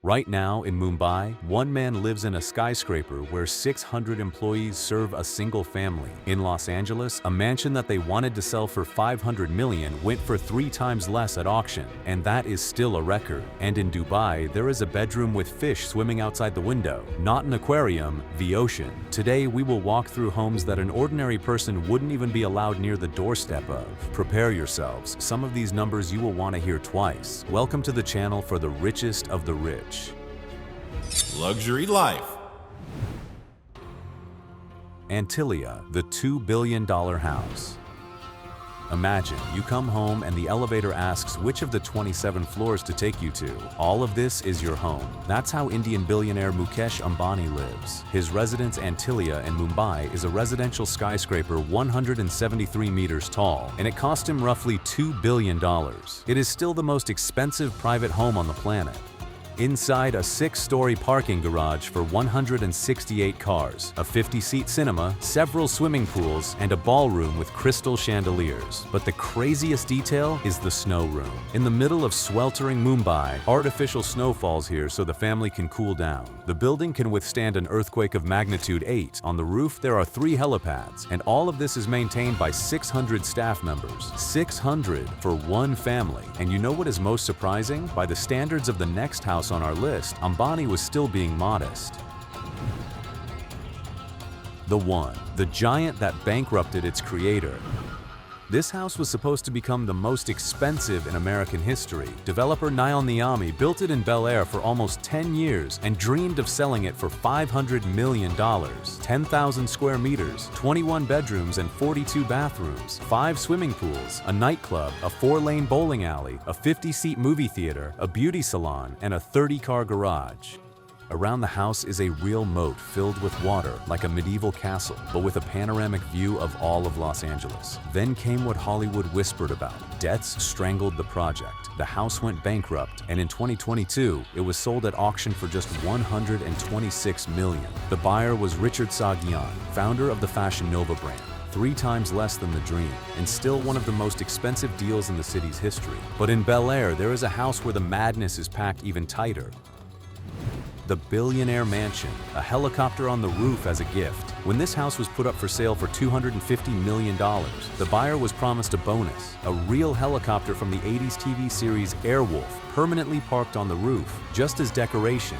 Right now, in Mumbai, one man lives in a skyscraper where 600 employees serve a single family. In Los Angeles, a mansion that they wanted to sell for $500 million went for 3 times less at auction, and that is still a record. And in Dubai, there is a bedroom with fish swimming outside the window. Not an aquarium, the ocean. Today, we will walk through homes that an ordinary person wouldn't even be allowed near the doorstep of. Prepare yourselves. Some of these numbers you will want to hear twice. Welcome to the channel for the richest of the rich. Luxury life. Antilia, the $2 billion house. Imagine you come home and the elevator asks which of the 27 floors to take you to. All of this is your home. That's how Indian billionaire Mukesh Ambani lives. His residence Antilia in Mumbai is a residential skyscraper 173 meters tall, and it cost him roughly $2 billion. It is still the most expensive private home on the planet. Inside, a 6-story parking garage for 168 cars, a 50-seat cinema, several swimming pools, and a ballroom with crystal chandeliers. But the craziest detail is the snow room. In the middle of sweltering Mumbai, artificial snow falls here so the family can cool down. The building can withstand an earthquake of magnitude 8. On the roof, there are 3 helipads, and all of this is maintained by 600 staff members. 600 for one family. And you know what is most surprising? By the standards of the next house on our list, Ambani was still being modest. The One, the giant that bankrupted its creator. This house was supposed to become the most expensive in American history. Developer Naomi built it in Bel-Air for almost 10 years and dreamed of selling it for $500 million. 10,000 square meters, 21 bedrooms and 42 bathrooms, 5 swimming pools, a nightclub, a 4-lane bowling alley, a 50-seat movie theater, a beauty salon, and a 30-car garage. Around the house is a real moat filled with water, like a medieval castle, but with a panoramic view of all of Los Angeles. Then came what Hollywood whispered about. Debts strangled the project. The house went bankrupt, and in 2022, it was sold at auction for just $126 million. The buyer was Richard Saghian, founder of the Fashion Nova brand. 3 times less than the dream, and still one of the most expensive deals in the city's history. But in Bel-Air, there is a house where the madness is packed even tighter. The Billionaire Mansion, a helicopter on the roof as a gift. When this house was put up for sale for $250 million, the buyer was promised a bonus, a real helicopter from the 80s TV series Airwolf, permanently parked on the roof, just as decoration.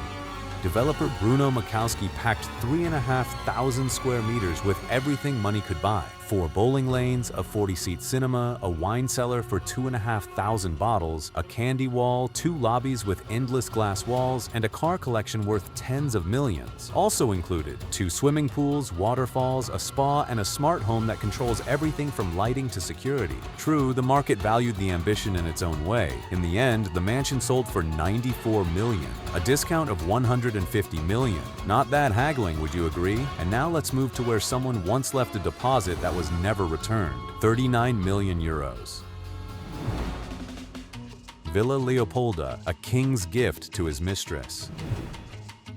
Developer Bruno Makowski packed 3,500 square meters with everything money could buy. 4 bowling lanes, a 40-seat cinema, a wine cellar for 2,500 bottles, a candy wall, 2 lobbies with endless glass walls, and a car collection worth tens of millions. Also included, 2 swimming pools, waterfalls, a spa, and a smart home that controls everything from lighting to security. True, the market valued the ambition in its own way. In the end, the mansion sold for $94 million, a discount of $150 million. Not bad haggling, would you agree? And now let's move to where someone once left a deposit that was never returned. 39 million euros. Villa Leopolda, a king's gift to his mistress.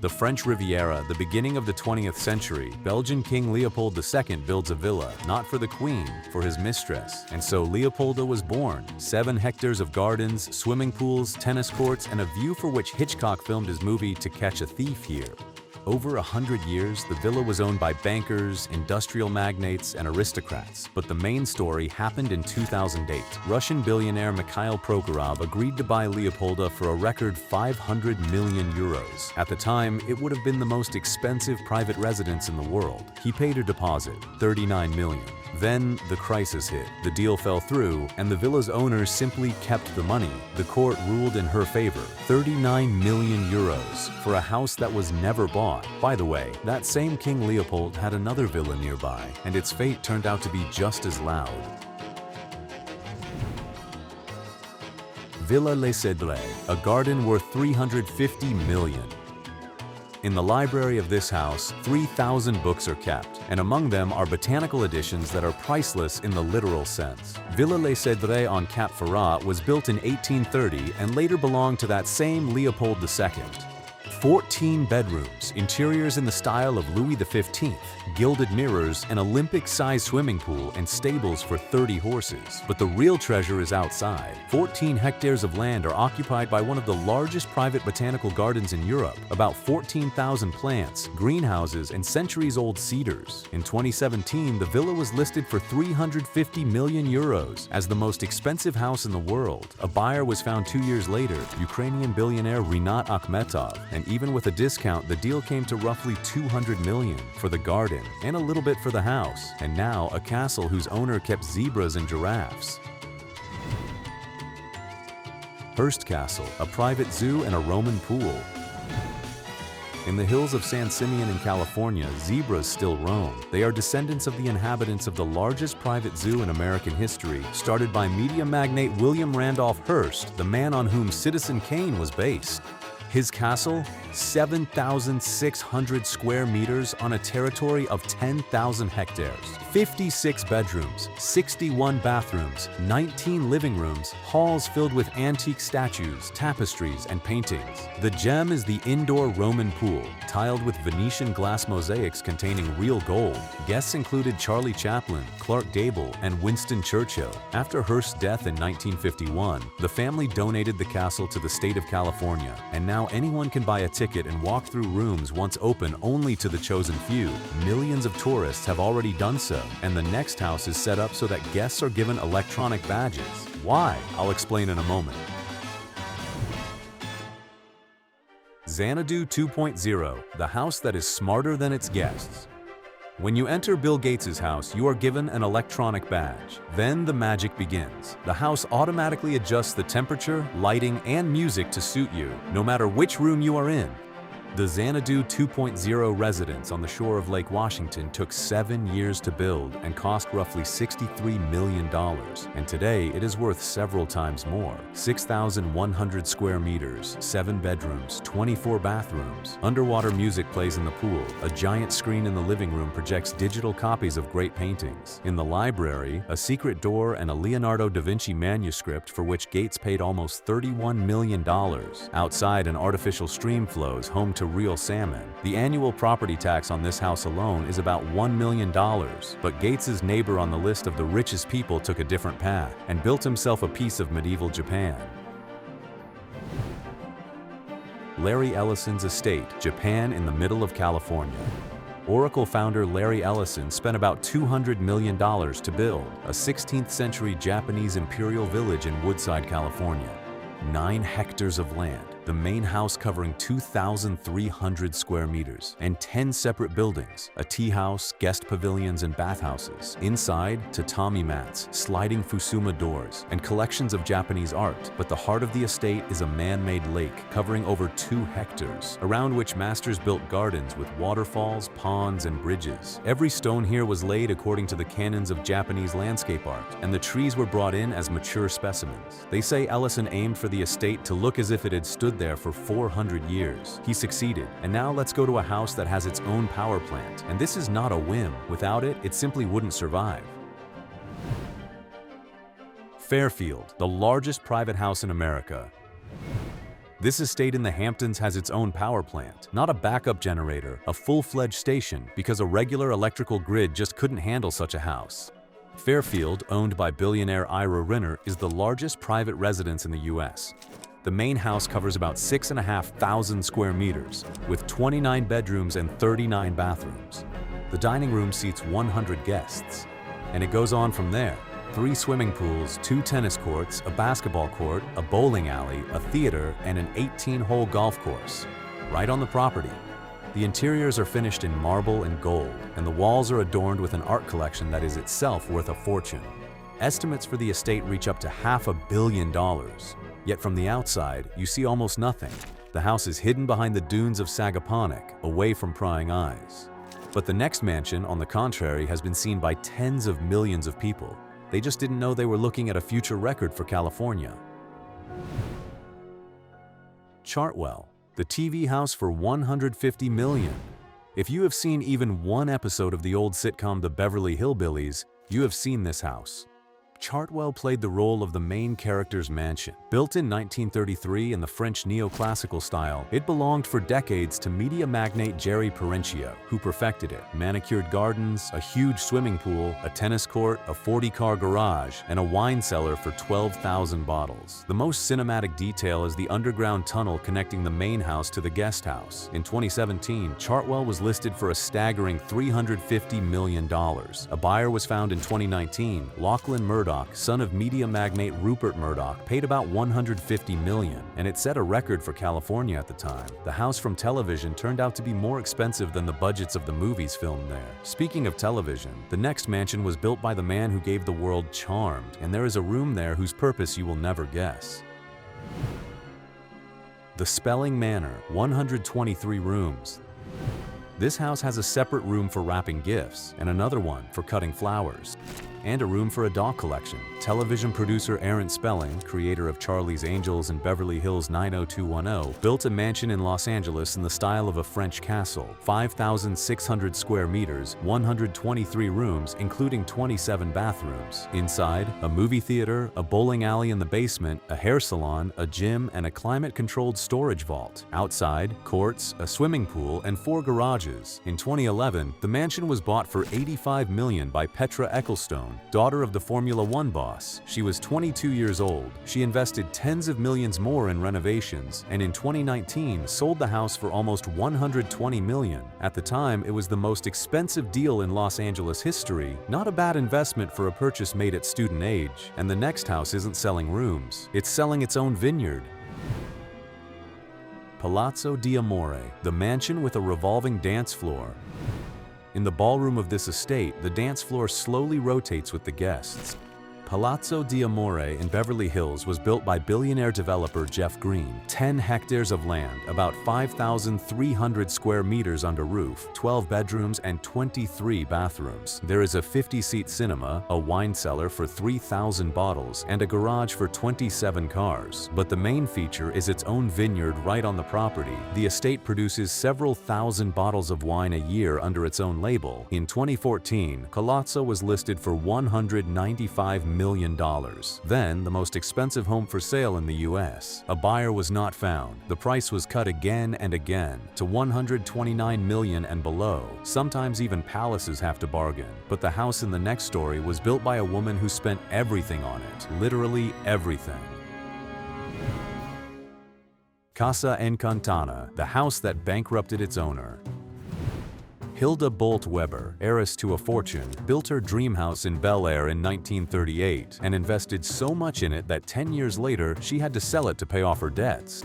The French Riviera, the beginning of the 20th century, Belgian King Leopold II builds a villa, not for the queen, for his mistress. And so Leopolda was born. 7 hectares of gardens, swimming pools, tennis courts, and a view for which Hitchcock filmed his movie To Catch a Thief here. Over 100 years, the villa was owned by bankers, industrial magnates, and aristocrats. But the main story happened in 2008. Russian billionaire Mikhail Prokhorov agreed to buy Leopolda for a record 500 million euros. At the time, it would have been the most expensive private residence in the world. He paid a deposit, 39 million. Then the crisis hit. The deal fell through, and the villa's owners simply kept the money. The court ruled in her favor, 39 million euros for a house that was never bought. By the way, that same King Leopold had another villa nearby, and its fate turned out to be just as loud. Villa Les Cedres, a garden worth 350 million. In the library of this house, 3,000 books are kept, and among them are botanical editions that are priceless in the literal sense. Villa Les Cedres on Cap Ferrat was built in 1830 and later belonged to that same Leopold II. 14 bedrooms, interiors in the style of Louis XV, gilded mirrors, an Olympic-sized swimming pool, and stables for 30 horses. But the real treasure is outside. 14 hectares of land are occupied by one of the largest private botanical gardens in Europe, about 14,000 plants, greenhouses, and centuries-old cedars. In 2017, the villa was listed for 350 million euros as the most expensive house in the world. A buyer was found 2 years later, Ukrainian billionaire Rinat Akhmetov, and even with a discount, the deal came to roughly 200 million for the garden and a little bit for the house, and now a castle whose owner kept zebras and giraffes. Hearst Castle, a private zoo and a Roman pool. In the hills of San Simeon in California, zebras still roam. They are descendants of the inhabitants of the largest private zoo in American history, started by media magnate William Randolph Hearst, the man on whom Citizen Kane was based. His castle, 7,600 square meters on a territory of 10,000 hectares. 56 bedrooms, 61 bathrooms, 19 living rooms, halls filled with antique statues, tapestries, and paintings. The gem is the indoor Roman pool, tiled with Venetian glass mosaics containing real gold. Guests included Charlie Chaplin, Clark Gable, and Winston Churchill. After Hearst's death in 1951, the family donated the castle to the state of California, and now anyone can buy a ticket and walk through rooms once open only to the chosen few. Millions of tourists have already done so, and the next house is set up so that guests are given electronic badges. Why? I'll explain in a moment. Xanadu 2.0, the house that is smarter than its guests. When you enter Bill Gates' house, you are given an electronic badge. Then the magic begins. The house automatically adjusts the temperature, lighting, and music to suit you, no matter which room you are in. The Xanadu 2.0 residence on the shore of Lake Washington took 7 years to build and cost roughly $63 million, and today it is worth several times more. 6,100 square meters, 7 bedrooms, 24 bathrooms. Underwater music plays in the pool. A giant screen in the living room projects digital copies of great paintings. In the library, a secret door and a Leonardo da Vinci manuscript for which Gates paid almost $31 million. Outside, an artificial stream flows home to real salmon. The annual property tax on this house alone is about $1 million, but Gates's neighbor on the list of the richest people took a different path and built himself a piece of medieval Japan. Larry Ellison's estate, Japan in the middle of California. Oracle founder Larry Ellison spent about $200 million to build a 16th century Japanese imperial village in Woodside, California. 9 hectares of land, the main house covering 2,300 square meters, and 10 separate buildings, a tea house, guest pavilions, and bathhouses. Inside, tatami mats, sliding fusuma doors, and collections of Japanese art. But the heart of the estate is a man-made lake covering over 2 hectares, around which masters built gardens with waterfalls, ponds, and bridges. Every stone here was laid according to the canons of Japanese landscape art, and the trees were brought in as mature specimens. They say Ellison aimed for the estate to look as if it had stood there for 400 years. He succeeded, and now let's go to a house that has its own power plant. And this is not a whim. Without it, it simply wouldn't survive. Fairfield, the largest private house in America. This estate in the Hamptons has its own power plant, not a backup generator, a full-fledged station, because a regular electrical grid just couldn't handle such a house. Fairfield, owned by billionaire Ira Rinner, is the largest private residence in the U.S. The main house covers about 6,500 square meters, with 29 bedrooms and 39 bathrooms. The dining room seats 100 guests, and it goes on from there. 3 swimming pools, 2 tennis courts, a basketball court, a bowling alley, a theater, and an 18-hole golf course, right on the property. The interiors are finished in marble and gold, and the walls are adorned with an art collection that is itself worth a fortune. Estimates for the estate reach up to $500 million. Yet from the outside, you see almost nothing. The house is hidden behind the dunes of Sagaponack, away from prying eyes. But the next mansion, on the contrary, has been seen by tens of millions of people. They just didn't know they were looking at a future record for California. Chartwell, the TV house for $150 million. If you have seen even one episode of the old sitcom The Beverly Hillbillies, you have seen this house. Chartwell played the role of the main character's mansion. Built in 1933 in the French neoclassical style, it belonged for decades to media magnate Jerry Perenchio, who perfected it. Manicured gardens, a huge swimming pool, a tennis court, a 40-car garage, and a wine cellar for 12,000 bottles. The most cinematic detail is the underground tunnel connecting the main house to the guest house. In 2017, Chartwell was listed for a staggering $350 million. A buyer was found in 2019. Lachlan Murdoch, son of media magnate Rupert Murdoch, paid about $150 million, and it set a record for California at the time. The house from television turned out to be more expensive than the budgets of the movies filmed there. Speaking of television, the next mansion was built by the man who gave the world Charmed, and there is a room there whose purpose you will never guess. The Spelling Manor, 123 rooms. This house has a separate room for wrapping gifts, and another one for cutting flowers, and a room for a doll collection. Television producer Aaron Spelling, creator of Charlie's Angels and Beverly Hills 90210, built a mansion in Los Angeles in the style of a French castle. 5,600 square meters, 123 rooms, including 27 bathrooms. Inside, a movie theater, a bowling alley in the basement, a hair salon, a gym, and a climate-controlled storage vault. Outside, courts, a swimming pool, and 4 garages. In 2011, the mansion was bought for $85 million by Petra Ecclestone, daughter of the Formula One boss. She was 22 years old. She invested tens of millions more in renovations, and in 2019 sold the house for almost $120 million. At the time, it was the most expensive deal in Los Angeles history. Not a bad investment for a purchase made at student age. And the next house isn't selling rooms. It's selling its own vineyard. Palazzo di Amore, the mansion with a revolving dance floor. In the ballroom of this estate, the dance floor slowly rotates with the guests. Palazzo di Amore in Beverly Hills was built by billionaire developer Jeff Green. 10 hectares of land, about 5,300 square meters under roof, 12 bedrooms and 23 bathrooms. There is a 50-seat cinema, a wine cellar for 3,000 bottles, and a garage for 27 cars. But the main feature is its own vineyard right on the property. The estate produces several thousand bottles of wine a year under its own label. In 2014, Palazzo was listed for $195 million. Then, the most expensive home for sale in the US. A buyer was not found. The price was cut again and again to $129 million and below. Sometimes even palaces have to bargain. But the house in the next story was built by a woman who spent everything on it. Literally everything. Casa Encantada, the house that bankrupted its owner. Hilda Bolt Weber, heiress to a fortune, built her dream house in Bel-Air in 1938 and invested so much in it that 10 years later she had to sell it to pay off her debts.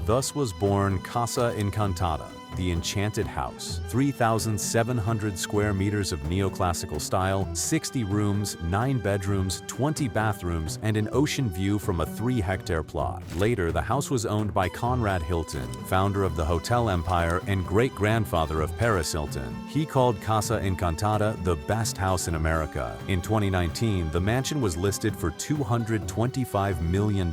Thus was born Casa Encantada, the Enchanted House. 3,700 square meters of neoclassical style, 60 rooms, 9 bedrooms, 20 bathrooms, and an ocean view from a 3-hectare plot. Later, the house was owned by Conrad Hilton, founder of the hotel empire and great-grandfather of Paris Hilton. He called Casa Encantada the best house in America. In 2019, the mansion was listed for $225 million.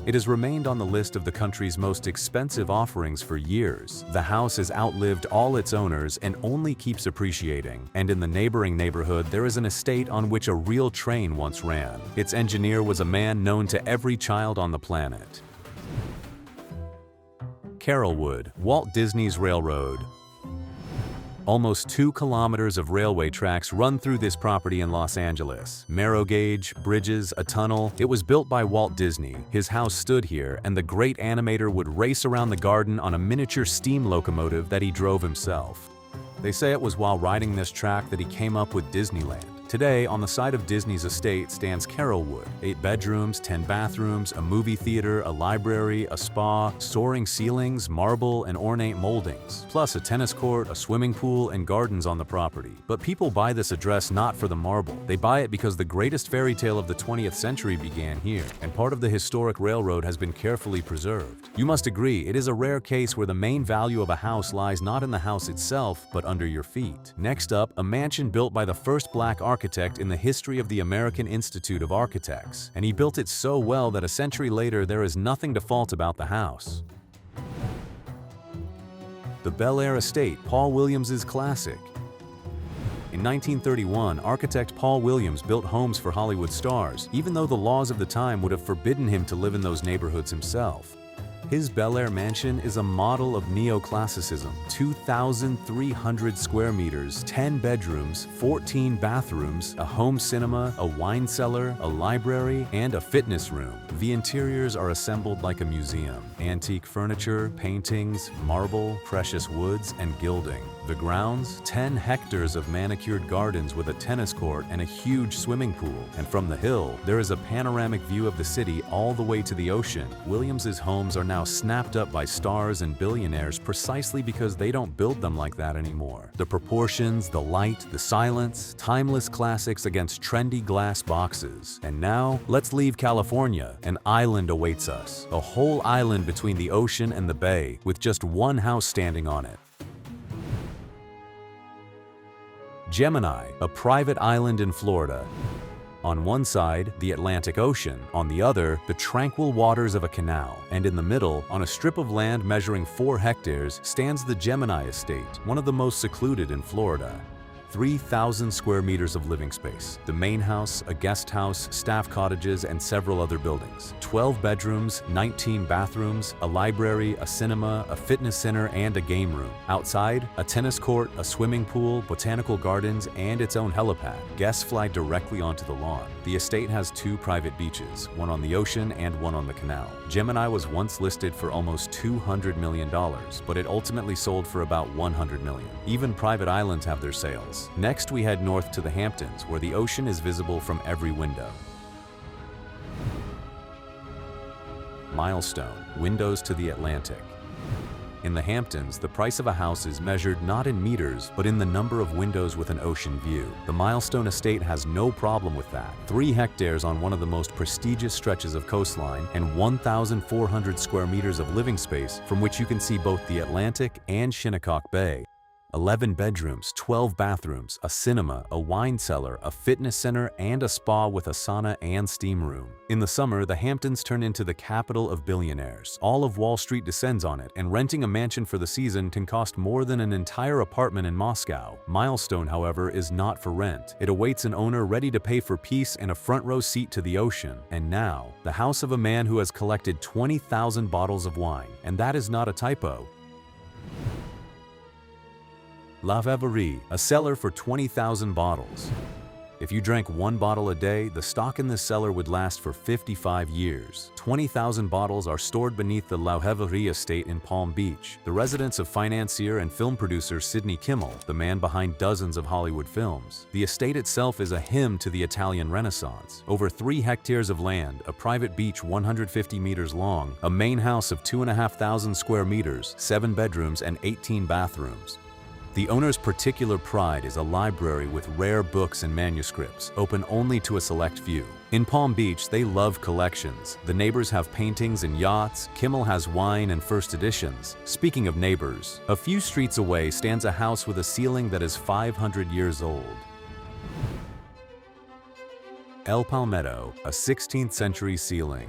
It has remained on the list of the country's most expensive offerings for years. The house has outlived all its owners and only keeps appreciating. And in the neighboring neighborhood, there is an estate on which a real train once ran. Its engineer was a man known to every child on the planet. Carrollwood, Walt Disney's Railroad. Almost 2 kilometers of railway tracks run through this property in Los Angeles. Narrow gauge, bridges, a tunnel. It was built by Walt Disney. His house stood here, and the great animator would race around the garden on a miniature steam locomotive that he drove himself. They say it was while riding this track that he came up with Disneyland. Today, on the site of Disney's estate stands Carrollwood. 8 bedrooms, 10 bathrooms, a movie theater, a library, a spa, soaring ceilings, marble, and ornate moldings, plus a tennis court, a swimming pool, and gardens on the property. But people buy this address not for the marble. They buy it because the greatest fairy tale of the 20th century began here, and part of the historic railroad has been carefully preserved. You must agree, it is a rare case where the main value of a house lies not in the house itself, but under your feet. Next up, a mansion built by the first black architect in the history of the American Institute of Architects, and he built it so well that a century later there is nothing to fault about the house. The Bel-Air Estate, Paul Williams' classic. In 1931, architect Paul Williams built homes for Hollywood stars, even though the laws of the time would have forbidden him to live in those neighborhoods himself. His Bel-Air mansion is a model of neoclassicism, 2,300 square meters, 10 bedrooms, 14 bathrooms, a home cinema, a wine cellar, a library, and a fitness room. The interiors are assembled like a museum. Antique furniture, paintings, marble, precious woods, and gilding. The grounds, 10 hectares of manicured gardens with a tennis court and a huge swimming pool. And from the hill, there is a panoramic view of the city all the way to the ocean. Williams's homes are now snapped up by stars and billionaires precisely because they don't build them like that anymore. The proportions, the light, the silence, timeless classics against trendy glass boxes. And now, let's leave California. An island awaits us. A whole island between the ocean and the bay, with just one house standing on it. Gemini, a private island in Florida. On one side, the Atlantic Ocean, on the other, the tranquil waters of a canal, and in the middle, on a strip of land measuring 4 hectares, stands the Gemini Estate, one of the most secluded in Florida. 3,000 square meters of living space, the main house, a guest house, staff cottages, and several other buildings. 12 bedrooms, 19 bathrooms, a library, a cinema, a fitness center, and a game room. Outside, a tennis court, a swimming pool, botanical gardens, and its own helipad. Guests fly directly onto the lawn. The estate has 2 private beaches, one on the ocean and one on the canal. Gemini was once listed for almost $200 million, but it ultimately sold for about $100 million. Even private islands have their sales. Next, we head north to the Hamptons, where the ocean is visible from every window. Milestone, windows to the Atlantic. In the Hamptons, the price of a house is measured not in meters, but in the number of windows with an ocean view. The Milestone estate has no problem with that. 3 hectares on one of the most prestigious stretches of coastline, and 1,400 square meters of living space from which you can see both the Atlantic and Shinnecock Bay. 11 bedrooms, 12 bathrooms, a cinema, a wine cellar, a fitness center, and a spa with a sauna and steam room. In the summer, the Hamptons turn into the capital of billionaires. All of Wall Street descends on it, and renting a mansion for the season can cost more than an entire apartment in Moscow. Milestone, however, is not for rent. It awaits an owner ready to pay for peace and a front row seat to the ocean. And now, the house of a man who has collected 20,000 bottles of wine. And that is not a typo. Laveri, a cellar for 20,000 bottles. If you drank 1 bottle a day, the stock in this cellar would last for 55 years. 20,000 bottles are stored beneath the Laveri estate in Palm Beach, the residence of financier and film producer Sidney Kimmel, the man behind dozens of Hollywood films. The estate itself is a hymn to the Italian Renaissance. Over 3 hectares of land, a private beach 150 meters long, a main house of 2,500 square meters, 7 bedrooms, and 18 bathrooms. The owner's particular pride is a library with rare books and manuscripts, open only to a select few. In Palm Beach, they love collections. The neighbors have paintings and yachts. Kimmel has wine and first editions. Speaking of neighbors, a few streets away stands a house with a ceiling that is 500 years old. El Palmetto, a 16th century ceiling.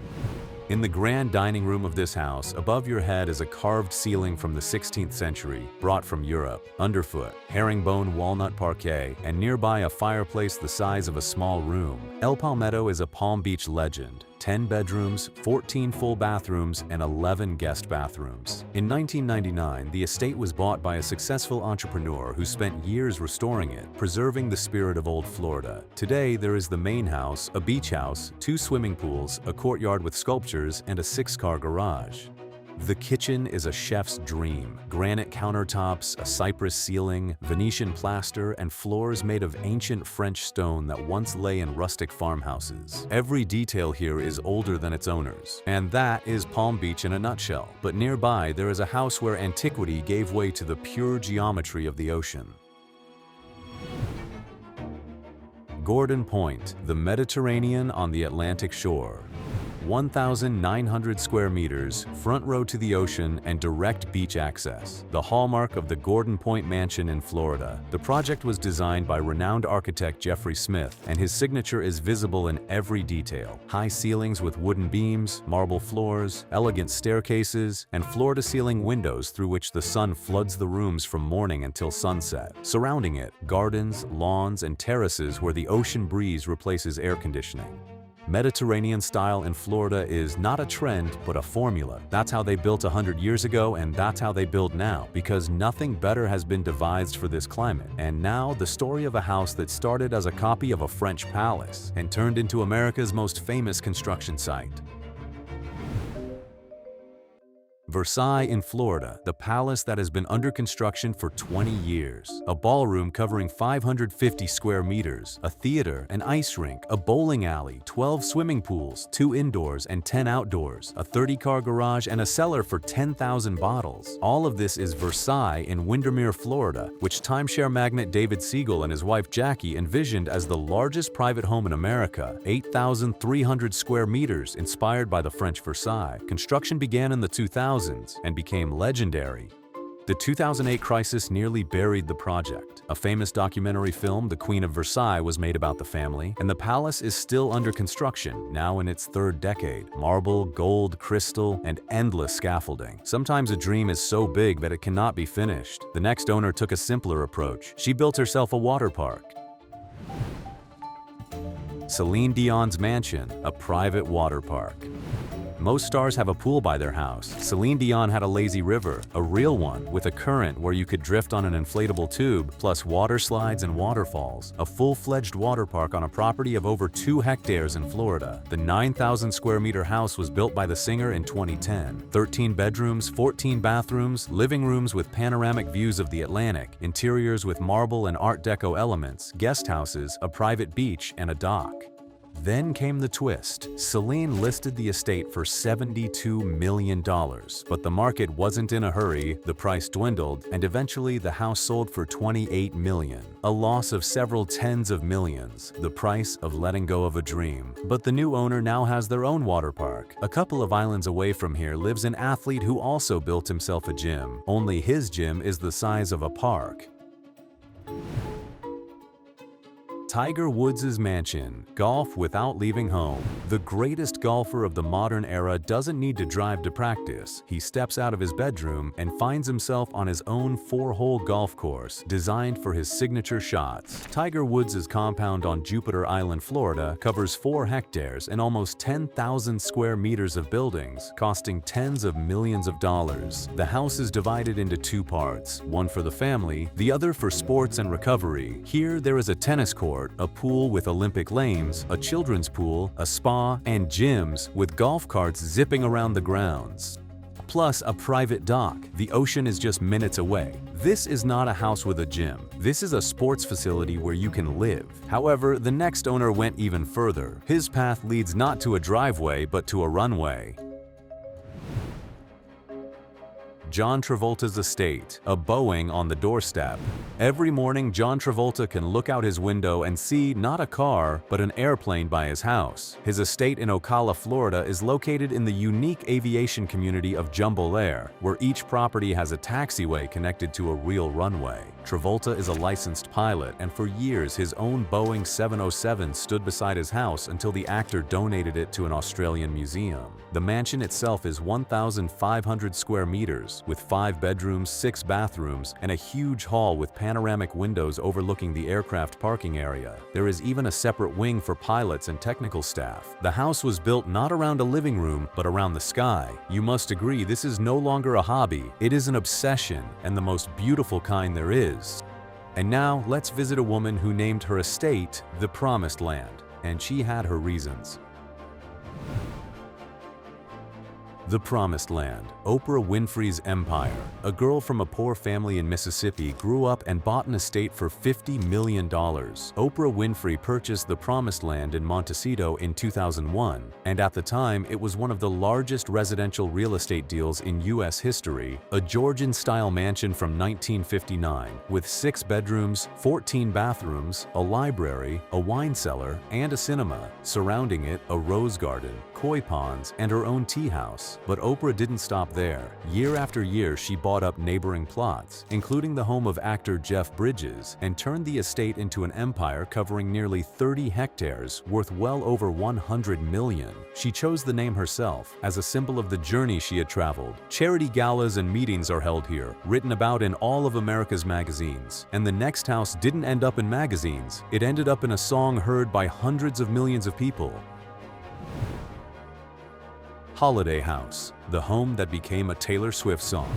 In the grand dining room of this house, above your head is a carved ceiling from the 16th century, brought from Europe. Underfoot, herringbone walnut parquet, and nearby a fireplace the size of a small room. El Palmetto is a Palm Beach legend. 10 bedrooms, 14 full bathrooms, and 11 guest bathrooms. In 1999, the estate was bought by a successful entrepreneur who spent years restoring it, preserving the spirit of old Florida. Today, there is the main house, a beach house, 2 swimming pools, a courtyard with sculptures, and a 6-car garage. The kitchen is a chef's dream. Granite countertops, a cypress ceiling, Venetian plaster, and floors made of ancient French stone that once lay in rustic farmhouses. Every detail here is older than its owners. And that is Palm Beach in a nutshell. But nearby, there is a house where antiquity gave way to the pure geometry of the ocean. Gordon Point, the Mediterranean on the Atlantic shore. 1,900 square meters, front row to the ocean, and direct beach access. The hallmark of the Gordon Point Mansion in Florida. The project was designed by renowned architect Jeffrey Smith, and his signature is visible in every detail. High ceilings with wooden beams, marble floors, elegant staircases, and floor-to-ceiling windows through which the sun floods the rooms from morning until sunset. Surrounding it, gardens, lawns, and terraces where the ocean breeze replaces air conditioning. Mediterranean style in Florida is not a trend, but a formula. That's how they built 100 years ago, and that's how they build now, because nothing better has been devised for this climate. And now, the story of a house that started as a copy of a French palace and turned into America's most famous construction site. Versailles in Florida, the palace that has been under construction for 20 years. A ballroom covering 550 square meters, a theater, an ice rink, a bowling alley, 12 swimming pools, 2 indoors and 10 outdoors, a 30-car garage, and a cellar for 10,000 bottles. All of this is Versailles in Windermere, Florida, which timeshare magnate David Siegel and his wife Jackie envisioned as the largest private home in America, 8,300 square meters, inspired by the French Versailles. Construction began in the 2000s and became legendary. The 2008 crisis nearly buried the project. A famous documentary film, The Queen of Versailles, was made about the family, and the palace is still under construction, now in its 3rd decade. Marble, gold, crystal, and endless scaffolding. Sometimes a dream is so big that it cannot be finished. The next owner took a simpler approach. She built herself a water park. Celine Dion's mansion, a private water park. Most stars have a pool by their house. Celine Dion had a lazy river, a real one, with a current where you could drift on an inflatable tube, plus water slides and waterfalls. A full-fledged water park on a property of over 2 hectares in Florida. The 9,000 square meter house was built by the singer in 2010. 13 bedrooms, 14 bathrooms, living rooms with panoramic views of the Atlantic, interiors with marble and Art Deco elements, guest houses, a private beach, and a dock. Then came the twist. Celine listed the estate for $72 million, but the market wasn't in a hurry, the price dwindled, and eventually the house sold for $28 million. A loss of several tens of millions, the price of letting go of a dream. But the new owner now has their own water park. A couple of islands away from here lives an athlete who also built himself a gym, only his gym is the size of a park. Tiger Woods' mansion, golf without leaving home. The greatest golfer of the modern era doesn't need to drive to practice. He steps out of his bedroom and finds himself on his own 4-hole golf course, designed for his signature shots. Tiger Woods' compound on Jupiter Island, Florida, covers 4 hectares and almost 10,000 square meters of buildings, costing tens of millions of dollars. The house is divided into 2 parts, one for the family, the other for sports and recovery. Here, there is a tennis court, a pool with Olympic lanes, a children's pool, a spa, and gyms with golf carts zipping around the grounds. Plus a private dock. The ocean is just minutes away. This is not a house with a gym. This is a sports facility where you can live. However, the next owner went even further. His path leads not to a driveway, but to a runway. John Travolta's estate, a Boeing on the doorstep. Every morning, John Travolta can look out his window and see not a car, but an airplane by his house. His estate in Ocala, Florida is located in the unique aviation community of Bel-Air, where each property has a taxiway connected to a real runway. Travolta is a licensed pilot, and for years his own Boeing 707 stood beside his house until the actor donated it to an Australian museum. The mansion itself is 1,500 square meters, with 5 bedrooms, 6 bathrooms, and a huge hall with panoramic windows overlooking the aircraft parking area. There is even a separate wing for pilots and technical staff. The house was built not around a living room, but around the sky. You must agree this is no longer a hobby, it is an obsession, and the most beautiful kind there is. And now, let's visit a woman who named her estate the Promised Land, and she had her reasons. The Promised Land, Oprah Winfrey's empire. A girl from a poor family in Mississippi grew up and bought an estate for $50 million. Oprah Winfrey purchased the Promised Land in Montecito in 2001, and at the time it was one of the largest residential real estate deals in U.S. history, a Georgian-style mansion from 1959 with 6 bedrooms, 14 bathrooms, a library, a wine cellar, and a cinema. Surrounding it, a rose garden, koi ponds, and her own tea house. But Oprah didn't stop there. Year after year, she bought up neighboring plots, including the home of actor Jeff Bridges, and turned the estate into an empire covering nearly 30 hectares, worth well over $100 million. She chose the name herself, as a symbol of the journey she had traveled. Charity galas and meetings are held here, written about in all of America's magazines. And the next house didn't end up in magazines. It ended up in a song heard by hundreds of millions of people. Holiday House, the home that became a Taylor Swift song.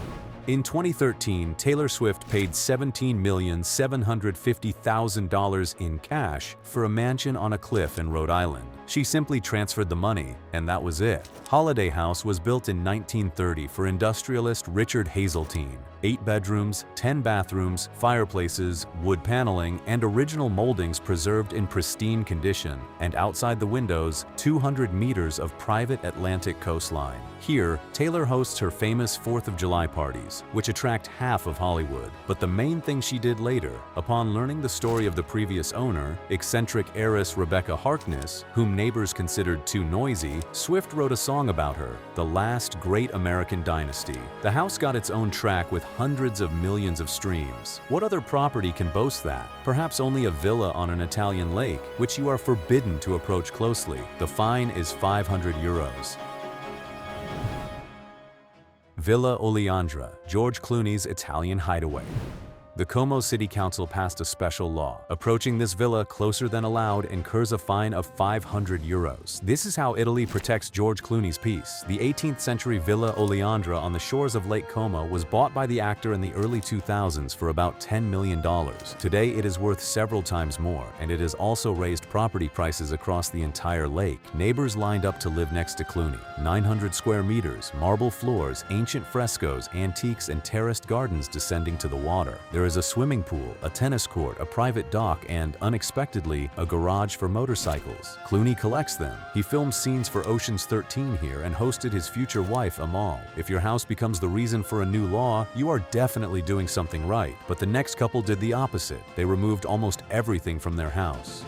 In 2013, Taylor Swift paid $17,750,000 in cash for a mansion on a cliff in Rhode Island. She simply transferred the money, and that was it. Holiday House was built in 1930 for industrialist Richard Hazeltine. 8 bedrooms, 10 bathrooms, fireplaces, wood paneling, and original moldings preserved in pristine condition, and outside the windows, 200 meters of private Atlantic coastline. Here, Taylor hosts her famous 4th of July parties, which attract half of Hollywood. But the main thing she did later, upon learning the story of the previous owner, eccentric heiress Rebecca Harkness, whom neighbors considered too noisy, Swift wrote a song about her, The Last Great American Dynasty. The house got its own track with hundreds of millions of streams. What other property can boast that? Perhaps only a villa on an Italian lake, which you are forbidden to approach closely. The fine is 500 euros. Villa Oleandra, George Clooney's Italian hideaway. The Como City Council passed a special law. Approaching this villa closer than allowed incurs a fine of 500 euros. This is how Italy protects George Clooney's peace. The 18th century Villa Oleandra on the shores of Lake Como was bought by the actor in the early 2000s for about $10 million. Today it is worth several times more, and it has also raised property prices across the entire lake. Neighbors lined up to live next to Clooney. 900 square meters, marble floors, ancient frescoes, antiques, and terraced gardens descending to the water. There is a swimming pool, a tennis court, a private dock, and, unexpectedly, a garage for motorcycles. Clooney collects them. He filmed scenes for Ocean's 13 here and hosted his future wife, Amal. If your house becomes the reason for a new law, you are definitely doing something right. But the next couple did the opposite. They removed almost everything from their house.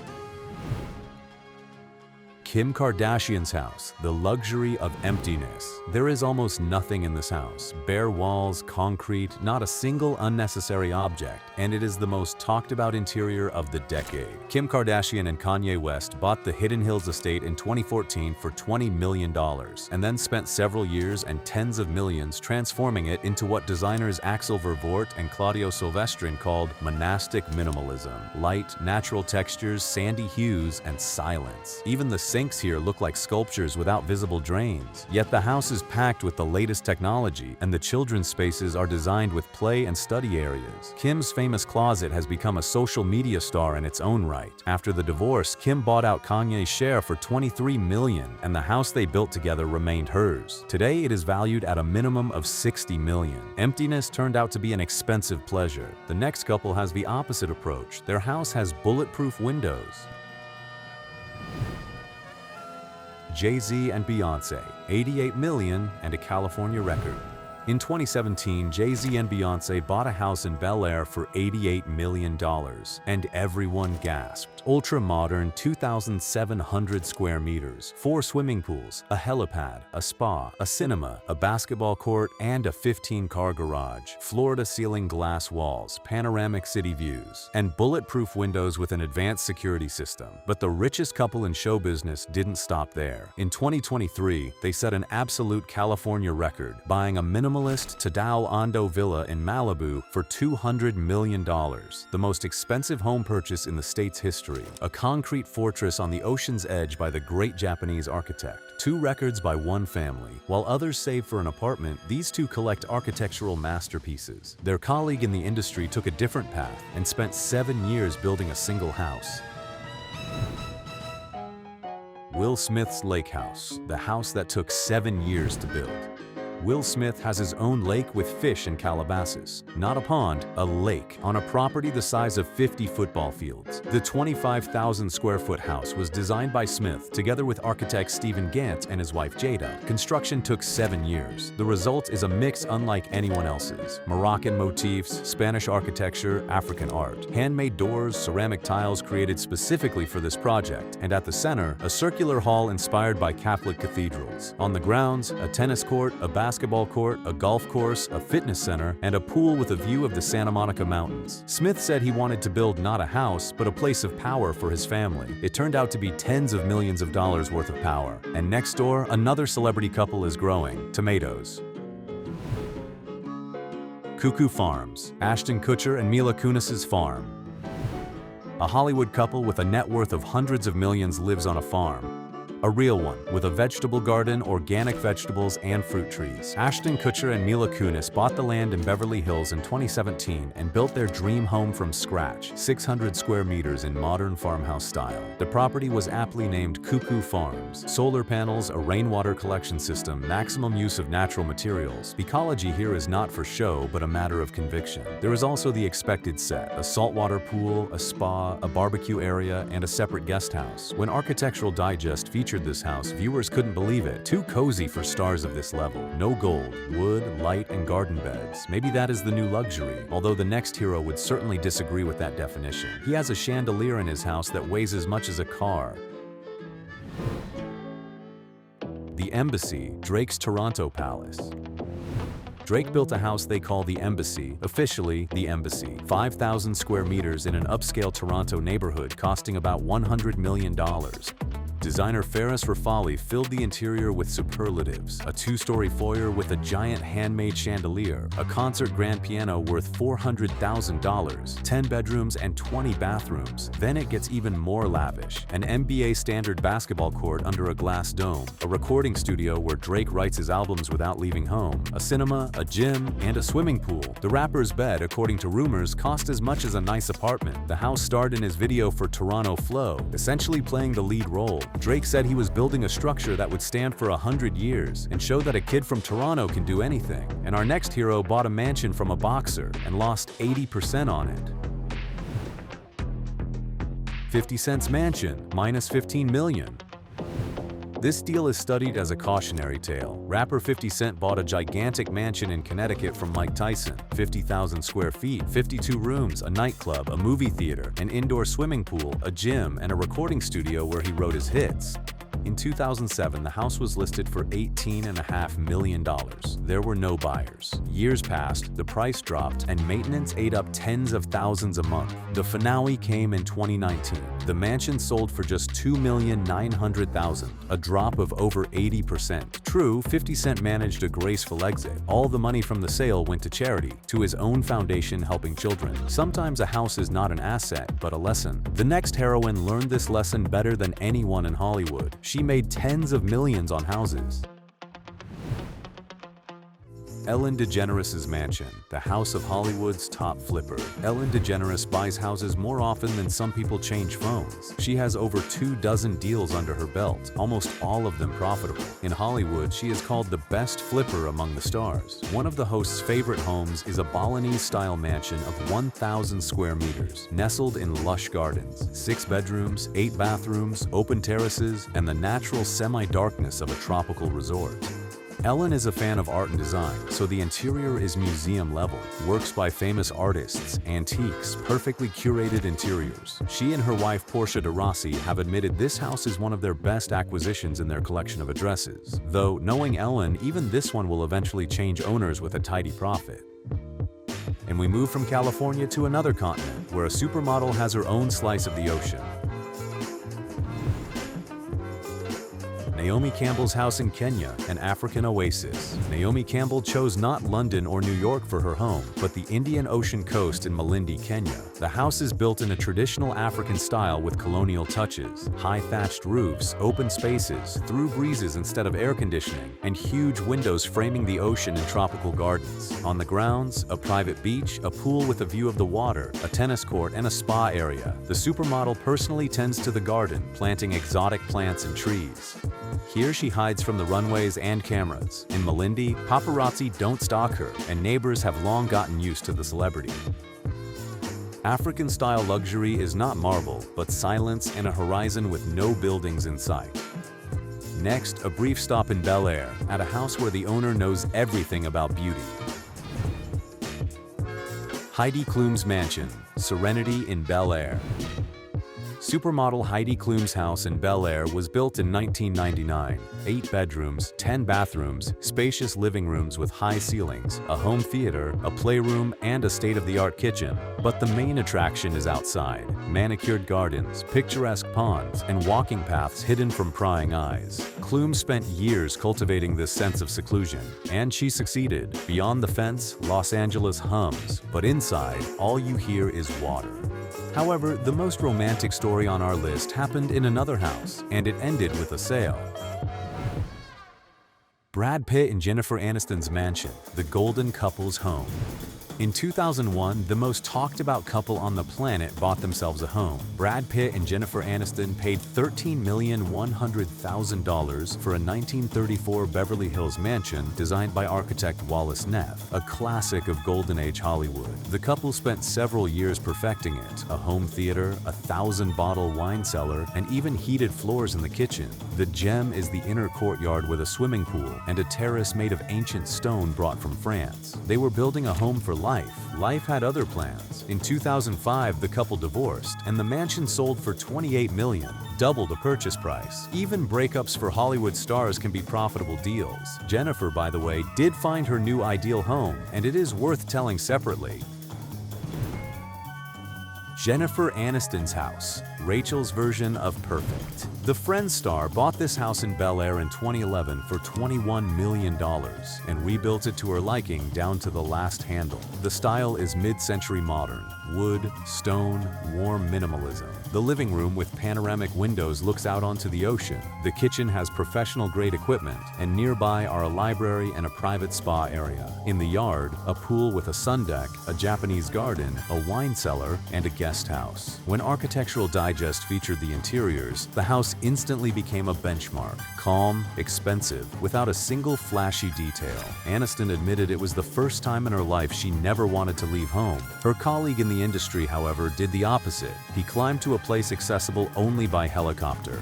Kim Kardashian's house, the luxury of emptiness. There is almost nothing in this house. Bare walls, concrete, not a single unnecessary object, and it is the most talked about interior of the decade. Kim Kardashian and Kanye West bought the Hidden Hills estate in 2014 for $20 million, and then spent several years and tens of millions transforming it into what designers Axel Vervoort and Claudio Silvestrin called monastic minimalism. Light, natural textures, sandy hues, and silence. Even the sinks here look like sculptures without visible drains. Yet the house is packed with the latest technology, and the children's spaces are designed with play and study areas. Kim's famous closet has become a social media star in its own right. After the divorce, Kim bought out Kanye's share for $23 million, and the house they built together remained hers. Today, it is valued at a minimum of $60 million. Emptiness turned out to be an expensive pleasure. The next couple has the opposite approach. Their house has bulletproof windows. Jay-Z and Beyoncé, $88 million and a California record. In 2017, Jay-Z and Beyoncé bought a house in Bel-Air for $88 million, and everyone gasped. Ultra-modern, 2,700 square meters, 4 swimming pools, a helipad, a spa, a cinema, a basketball court, and a 15-car garage, floor-to-ceiling glass walls, panoramic city views, and bulletproof windows with an advanced security system. But the richest couple in show business didn't stop there. In 2023, they set an absolute California record, buying a minimalist Tadao Ando villa in Malibu for $200 million, the most expensive home purchase in the state's history. A concrete fortress on the ocean's edge by the great Japanese architect. 2 records by one family. While others save for an apartment, these two collect architectural masterpieces. Their colleague in the industry took a different path and spent 7 years building a single house. Will Smith's Lake House, the house that took 7 years to build. Will Smith has his own lake with fish in Calabasas. Not a pond, a lake, on a property the size of 50 football fields. The 25,000 square foot house was designed by Smith together with architect Stephen Gant and his wife Jada. Construction took 7 years. The result is a mix unlike anyone else's. Moroccan motifs, Spanish architecture, African art. Handmade doors, ceramic tiles created specifically for this project. And at the center, a circular hall inspired by Catholic cathedrals. On the grounds, a tennis court, a basketball court, a golf course, a fitness center, and a pool with a view of the Santa Monica Mountains. Smith said he wanted to build not a house, but a place of power for his family. It turned out to be tens of millions of dollars worth of power. And next door, another celebrity couple is growing tomatoes. Cuckoo Farms, Ashton Kutcher and Mila Kunis's farm. A Hollywood couple with a net worth of hundreds of millions lives on a farm. A real one, with a vegetable garden, organic vegetables, and fruit trees. Ashton Kutcher and Mila Kunis bought the land in Beverly Hills in 2017 and built their dream home from scratch, 600 square meters in modern farmhouse style. The property was aptly named Cuckoo Farms. Solar panels, a rainwater collection system, maximum use of natural materials. Ecology here is not for show, but a matter of conviction. There is also the expected set, a saltwater pool, a spa, a barbecue area, and a separate guest house. When Architectural Digest featured this house, viewers couldn't believe it. Too cozy for stars of this level. No gold, wood, light, and garden beds. Maybe that is the new luxury, although the next hero would certainly disagree with that definition. He has a chandelier in his house that weighs as much as a car. The Embassy, Drake's Toronto Palace. Drake built a house they call the Embassy, officially the Embassy, 5,000 square meters in an upscale Toronto neighborhood costing about $100 million. Designer Ferris Rafali filled the interior with superlatives, a 2-story foyer with a giant handmade chandelier, a concert grand piano worth $400,000, 10 bedrooms and 20 bathrooms. Then it gets even more lavish. An NBA standard basketball court under a glass dome, a recording studio where Drake writes his albums without leaving home, a cinema, a gym, and a swimming pool. The rapper's bed, according to rumors, cost as much as a nice apartment. The house starred in his video for Toronto Flow, essentially playing the lead role. Drake said he was building a structure that would stand for 100 years and show that a kid from Toronto can do anything. And our next hero bought a mansion from a boxer and lost 80% on it. 50 Cent's mansion, minus $15 million. This deal is studied as a cautionary tale. Rapper 50 Cent bought a gigantic mansion in Connecticut from Mike Tyson, 50,000 square feet, 52 rooms, a nightclub, a movie theater, an indoor swimming pool, a gym, and a recording studio where he wrote his hits. In 2007, the house was listed for $18.5 million. There were no buyers. Years passed, the price dropped, and maintenance ate up tens of thousands a month. The finale came in 2019. The mansion sold for just $2,900,000, a drop of over 80%. True, 50 Cent managed a graceful exit. All the money from the sale went to charity, to his own foundation helping children. Sometimes a house is not an asset, but a lesson. The next heroine learned this lesson better than anyone in Hollywood. She made tens of millions on houses. Ellen DeGeneres' mansion, the house of Hollywood's top flipper. Ellen DeGeneres buys houses more often than some people change phones. She has over 24 deals under her belt, almost all of them profitable. In Hollywood, she is called the best flipper among the stars. One of the host's favorite homes is a Balinese-style mansion of 1,000 square meters, nestled in lush gardens, 6 bedrooms, 8 bathrooms, open terraces, and the natural semi-darkness of a tropical resort. Ellen is a fan of art and design, so the interior is museum-level. Works by famous artists, antiques, perfectly curated interiors. She and her wife Portia de Rossi have admitted this house is one of their best acquisitions in their collection of addresses. Though, knowing Ellen, even this one will eventually change owners with a tidy profit. And we move from California to another continent, where a supermodel has her own slice of the ocean. Naomi Campbell's house in Kenya, an African oasis. Naomi Campbell chose not London or New York for her home, but the Indian Ocean coast in Malindi, Kenya. The house is built in a traditional African style with colonial touches, high thatched roofs, open spaces, through breezes instead of air conditioning, and huge windows framing the ocean and tropical gardens. On the grounds, a private beach, a pool with a view of the water, a tennis court, and a spa area. The supermodel personally tends to the garden, planting exotic plants and trees. Here she hides from the runways and cameras. In Malindi, paparazzi don't stalk her, and neighbors have long gotten used to the celebrity. African-style luxury is not marble, but silence and a horizon with no buildings in sight. Next, a brief stop in Bel-Air, at a house where the owner knows everything about beauty. Heidi Klum's mansion, Serenity in Bel-Air. Supermodel Heidi Klum's house in Bel-Air was built in 1999. 8 bedrooms, 10 bathrooms, spacious living rooms with high ceilings, a home theater, a playroom, and a state-of-the-art kitchen. But the main attraction is outside. Manicured gardens, picturesque ponds, and walking paths hidden from prying eyes. Klum spent years cultivating this sense of seclusion, and she succeeded. Beyond the fence, Los Angeles hums, but inside, all you hear is water. However, the most romantic story on our list happened in another house, and it ended with a sale. Brad Pitt and Jennifer Aniston's mansion, the golden couple's home. In 2001, the most talked-about couple on the planet bought themselves a home. Brad Pitt and Jennifer Aniston paid $13,100,000 for a 1934 Beverly Hills mansion designed by architect Wallace Neff, a classic of Golden Age Hollywood. The couple spent several years perfecting it: a home theater, a 1,000-bottle wine cellar, and even heated floors in the kitchen. The gem is the inner courtyard with a swimming pool and a terrace made of ancient stone brought from France. They were building a home for life had other plans. In 2005, the couple divorced, and the mansion sold for $28 million, double the purchase price. Even breakups for Hollywood stars can be profitable deals. Jennifer, by the way, did find her new ideal home, and it is worth telling separately. Jennifer Aniston's house, Rachel's version of perfect. The Friends star bought this house in Bel-Air in 2011 for $21 million and rebuilt it to her liking down to the last handle. The style is mid-century modern, wood, stone, warm minimalism. The living room with panoramic windows looks out onto the ocean. The kitchen has professional-grade equipment, and nearby are a library and a private spa area. In the yard, a pool with a sun deck, a Japanese garden, a wine cellar, and a guest house. When Architectural Digest featured the interiors, the house instantly became a benchmark. Calm, expensive, without a single flashy detail. Aniston admitted it was the first time in her life she never wanted to leave home. Her colleague in the industry, however, did the opposite. He climbed to a place accessible only by helicopter.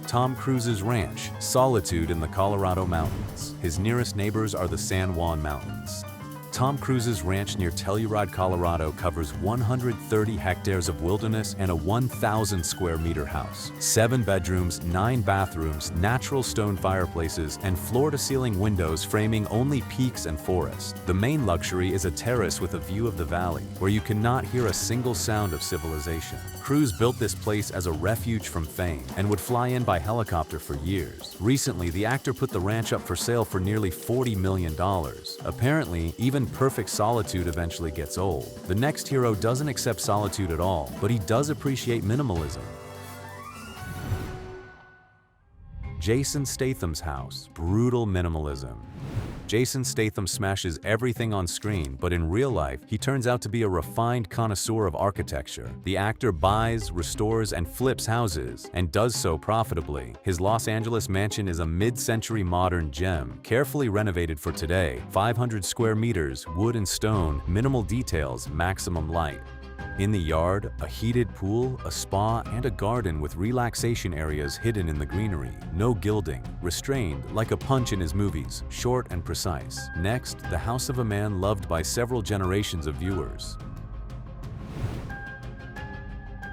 Tom Cruise's ranch, Solitude in the Colorado Mountains. His nearest neighbors are the San Juan Mountains. Tom Cruise's ranch near Telluride, Colorado covers 130 hectares of wilderness and a 1,000 square meter house. 7 bedrooms, 9 bathrooms, natural stone fireplaces, and floor-to-ceiling windows framing only peaks and forest. The main luxury is a terrace with a view of the valley, where you cannot hear a single sound of civilization. Cruise built this place as a refuge from fame and would fly in by helicopter for years. Recently, the actor put the ranch up for sale for nearly $40 million. Apparently, even perfect solitude eventually gets old. The next hero doesn't accept solitude at all, but he does appreciate minimalism. Jason Statham's house, brutal minimalism. Jason Statham smashes everything on screen, but in real life, he turns out to be a refined connoisseur of architecture. The actor buys, restores, and flips houses, and does so profitably. His Los Angeles mansion is a mid-century modern gem, carefully renovated for today. 500 square meters, wood and stone, minimal details, maximum light. In the yard, a heated pool, a spa, and a garden with relaxation areas hidden in the greenery. No gilding, restrained like a punch in his movies, short and precise. Next, the house of a man loved by several generations of viewers.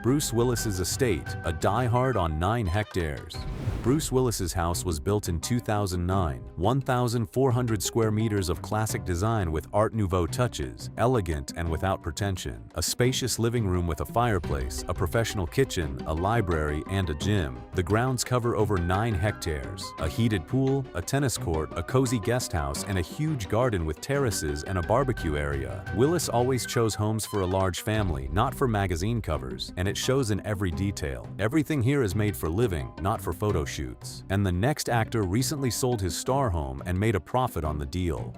Bruce Willis's estate, a diehard on 9 hectares. Bruce Willis's house was built in 2009, 1,400 square meters of classic design with Art Nouveau touches, elegant and without pretension. A spacious living room with a fireplace, a professional kitchen, a library, and a gym. The grounds cover over 9 hectares, a heated pool, a tennis court, a cozy guest house, and a huge garden with terraces and a barbecue area. Willis always chose homes for a large family, not for magazine covers, and it shows in every detail. Everything here is made for living, not for photo shoots. And the next actor recently sold his star home and made a profit on the deal.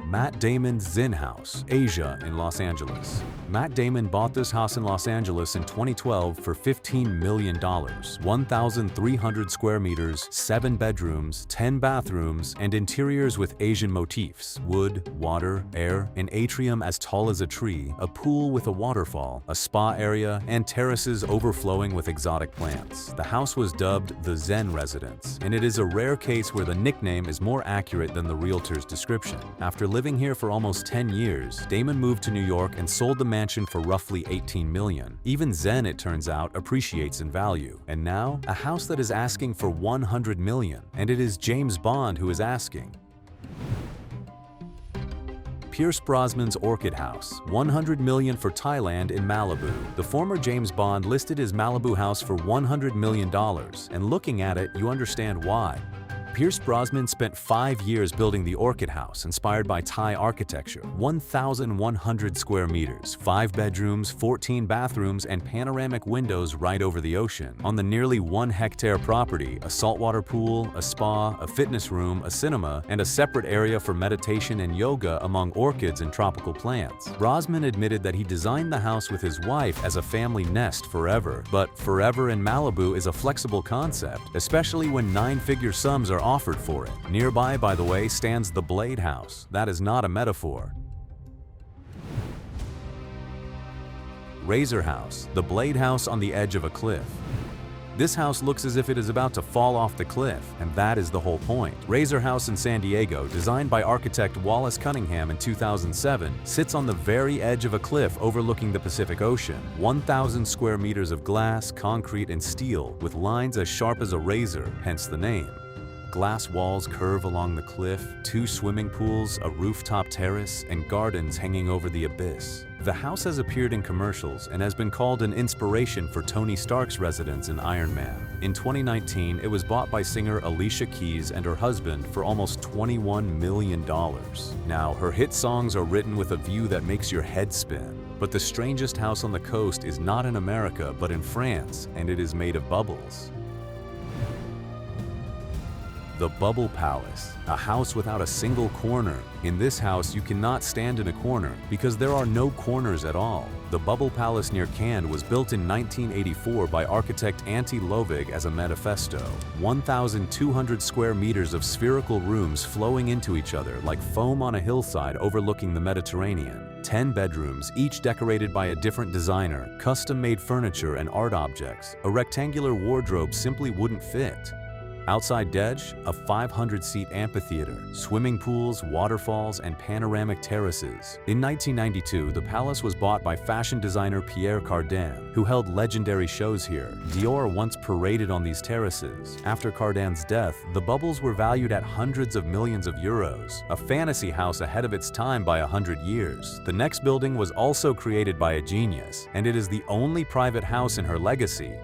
Matt Damon's Zinn House, Asia in Los Angeles. Matt Damon bought this house in Los Angeles in 2012 for $15 million, 1,300 square meters, 7 bedrooms, 10 bathrooms, and interiors with Asian motifs, wood, water, air, an atrium as tall as a tree, a pool with a waterfall, a spa area, and terraces overflowing with exotic plants. The house was dubbed the Zen Residence, and it is a rare case where the nickname is more accurate than the realtor's description. After living here for almost 10 years, Damon moved to New York and sold the mansion for roughly $18 million. Even Zen, it turns out, appreciates in value. And now, a house that is asking for $100 million, and it is James Bond who is asking. Pierce Brosnan's Orchid House, $100 million for Thailand in Malibu. The former James Bond listed his Malibu house for $100 million, and looking at it, you understand why. Pierce Brosnan spent 5 years building the Orchid House, inspired by Thai architecture, 1,100 square meters, 5 bedrooms, 14 bathrooms, and panoramic windows right over the ocean. On the nearly 1-hectare property, a saltwater pool, a spa, a fitness room, a cinema, and a separate area for meditation and yoga among orchids and tropical plants. Brosnan admitted that he designed the house with his wife as a family nest forever, but forever in Malibu is a flexible concept, especially when 9-figure sums are offered for it. Nearby, by the way, stands the Blade House. That is not a metaphor. Razor House, the Blade House on the edge of a cliff. This house looks as if it is about to fall off the cliff, and that is the whole point. Razor House in San Diego, designed by architect Wallace Cunningham in 2007, sits on the very edge of a cliff overlooking the Pacific Ocean. 1,000 square meters of glass, concrete, and steel, with lines as sharp as a razor, hence the name. Glass walls curve along the cliff, 2 swimming pools, a rooftop terrace, and gardens hanging over the abyss. The house has appeared in commercials and has been called an inspiration for Tony Stark's residence in Iron Man. In 2019, it was bought by singer Alicia Keys and her husband for almost $21 million. Now, her hit songs are written with a view that makes your head spin. But the strangest house on the coast is not in America, but in France, and it is made of bubbles. The Bubble Palace, a house without a single corner. In this house, you cannot stand in a corner because there are no corners at all. The Bubble Palace near Cannes was built in 1984 by architect Antti Lovig as a manifesto. 1,200 square meters of spherical rooms flowing into each other like foam on a hillside overlooking the Mediterranean. 10 bedrooms, each decorated by a different designer, custom-made furniture and art objects. A rectangular wardrobe simply wouldn't fit. Outside Dej, a 500-seat amphitheater, swimming pools, waterfalls, and panoramic terraces. In 1992, the palace was bought by fashion designer Pierre Cardin, who held legendary shows here. Dior once paraded on these terraces. After Cardin's death, the bubbles were valued at hundreds of millions of euros, a fantasy house ahead of its time by 100 years. The next building was also created by a genius, and it is the only private house in her legacy.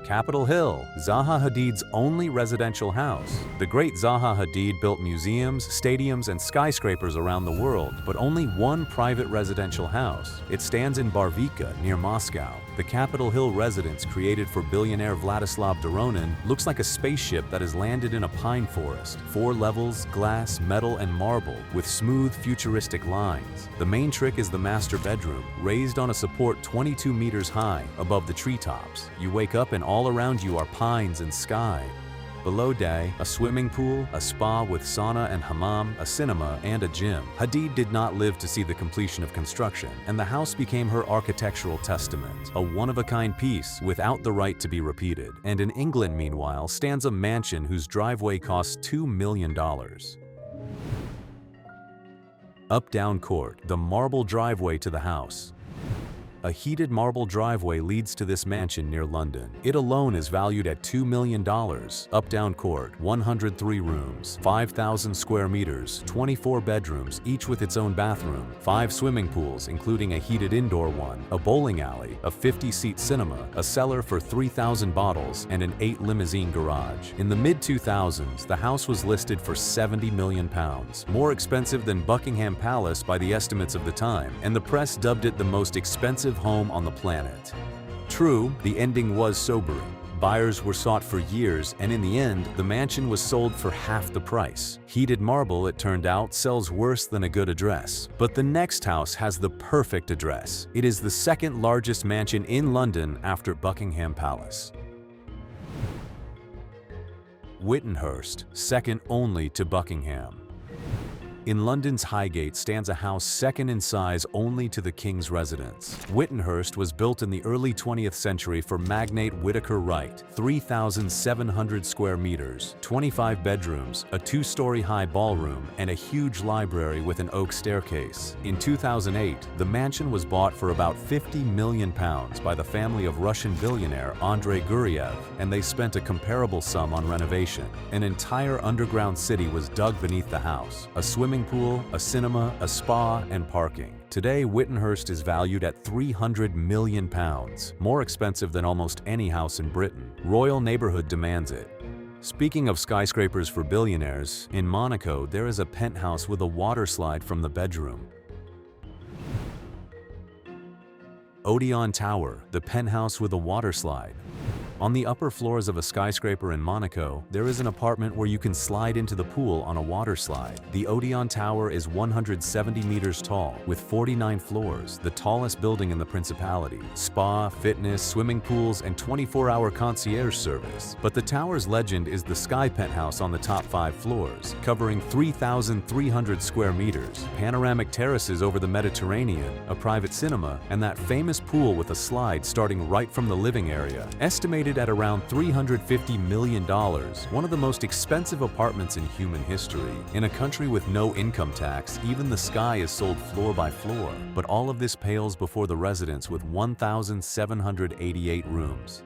Capitol Hill, Zaha Hadid's only residential house. The great Zaha Hadid built museums, stadiums, and skyscrapers around the world, but only one private residential house. It stands in Barvika, near Moscow. The Capitol Hill residence, created for billionaire Vladislav Doronin, looks like a spaceship that has landed in a pine forest. 4 levels, glass, metal, and marble, with smooth, futuristic lines. The main trick is the master bedroom, raised on a support 22 meters high, above the treetops. You wake up and all around you are pines and sky. Below day, a swimming pool, a spa with sauna and hammam, a cinema, and a gym. Hadid did not live to see the completion of construction, and the house became her architectural testament, a one-of-a-kind piece without the right to be repeated. And in England, meanwhile, stands a mansion whose driveway costs $2 million. Up-down court, the marble driveway to the house. A heated marble driveway leads to this mansion near London. It alone is valued at $2 million. Up-down court, 103 rooms, 5,000 square meters, 24 bedrooms, each with its own bathroom, 5 swimming pools, including a heated indoor one, a bowling alley, a 50-seat cinema, a cellar for 3,000 bottles, and an 8 limousine garage. In the mid-2000s, the house was listed for £70 million, more expensive than Buckingham Palace by the estimates of the time, and the press dubbed it the most expensive home on the planet. True, the ending was sobering. Buyers were sought for years, and in the end, the mansion was sold for half the price. Heated marble, it turned out, sells worse than a good address. But the next house has the perfect address. It is the second largest mansion in London after Buckingham Palace. Whittenhurst, second only to Buckingham. In London's Highgate stands a house second in size only to the King's residence. Whittenhurst was built in the early 20th century for magnate Whittaker Wright. 3,700 square meters, 25 bedrooms, a two-story high ballroom, and a huge library with an oak staircase. In 2008, the mansion was bought for about £50 million by the family of Russian billionaire Andrei Guriev, and they spent a comparable sum on renovation. An entire underground city was dug beneath the house. A swimming pool, a cinema, a spa, and parking. Today, Whittenhurst is valued at £300 million, more expensive than almost any house in Britain. Royal neighborhood demands it. Speaking of skyscrapers for billionaires, in Monaco there is a penthouse with a water slide from the bedroom. Odeon Tower, the penthouse with a water slide. On the upper floors of a skyscraper in Monaco, there is an apartment where you can slide into the pool on a water slide. The Odeon Tower is 170 meters tall, with 49 floors, the tallest building in the Principality. Spa, fitness, swimming pools, and 24-hour concierge service. But the tower's legend is the Sky Penthouse on the top 5 floors, covering 3,300 square meters, panoramic terraces over the Mediterranean, a private cinema, and that famous pool with a slide starting right from the living area. Estimated at around $350 million, one of the most expensive apartments in human history. In a country with no income tax, even the Sky is sold floor by floor. But all of this pales before the residence with 1,788 rooms.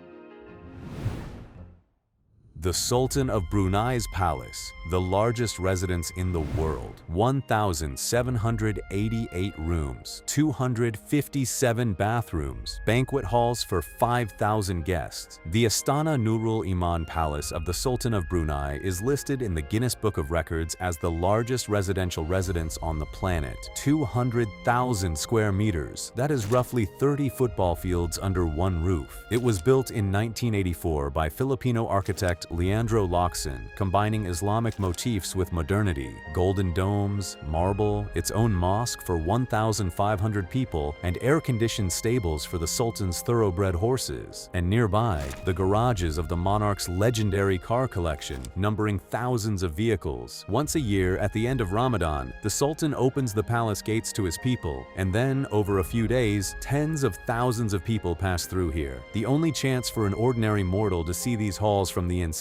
The Sultan of Brunei's Palace, the largest residence in the world. 1,788 rooms, 257 bathrooms, banquet halls for 5,000 guests. The Astana Nurul Iman Palace of the Sultan of Brunei is listed in the Guinness Book of Records as the largest residential residence on the planet. 200,000 square meters, that is roughly 30 football fields under one roof. It was built in 1984 by Filipino architect Leandro Locsin, combining Islamic motifs with modernity. Golden domes, marble, its own mosque for 1,500 people, and air-conditioned stables for the Sultan's thoroughbred horses. And nearby, the garages of the monarch's legendary car collection, numbering thousands of vehicles. Once a year, at the end of Ramadan, the Sultan opens the palace gates to his people, and then, over a few days, tens of thousands of people pass through here. The only chance for an ordinary mortal to see these halls from the inside.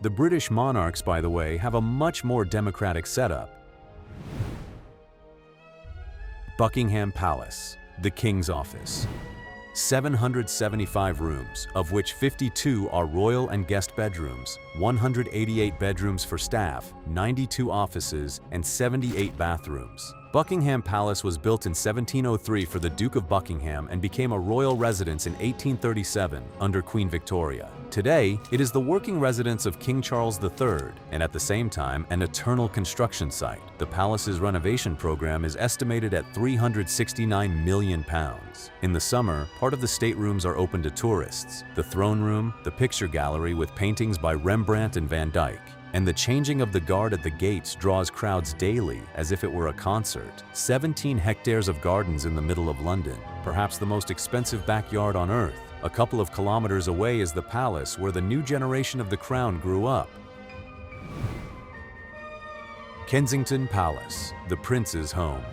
The British monarchs, by the way, have a much more democratic setup. Buckingham Palace, the King's Office. 775 rooms, of which 52 are royal and guest bedrooms, 188 bedrooms for staff, 92 offices, and 78 bathrooms. Buckingham Palace was built in 1703 for the Duke of Buckingham and became a royal residence in 1837 under Queen Victoria. Today, it is the working residence of King Charles III and at the same time an eternal construction site. The palace's renovation program is estimated at £369 million. In the summer, part of the staterooms are open to tourists. The throne room, the picture gallery with paintings by Rembrandt and Van Dyck, and the changing of the guard at the gates draws crowds daily as if it were a concert. 17 hectares of gardens in the middle of London, perhaps the most expensive backyard on earth. A couple of kilometers away is the palace where the new generation of the crown grew up. Kensington Palace, the Prince's home.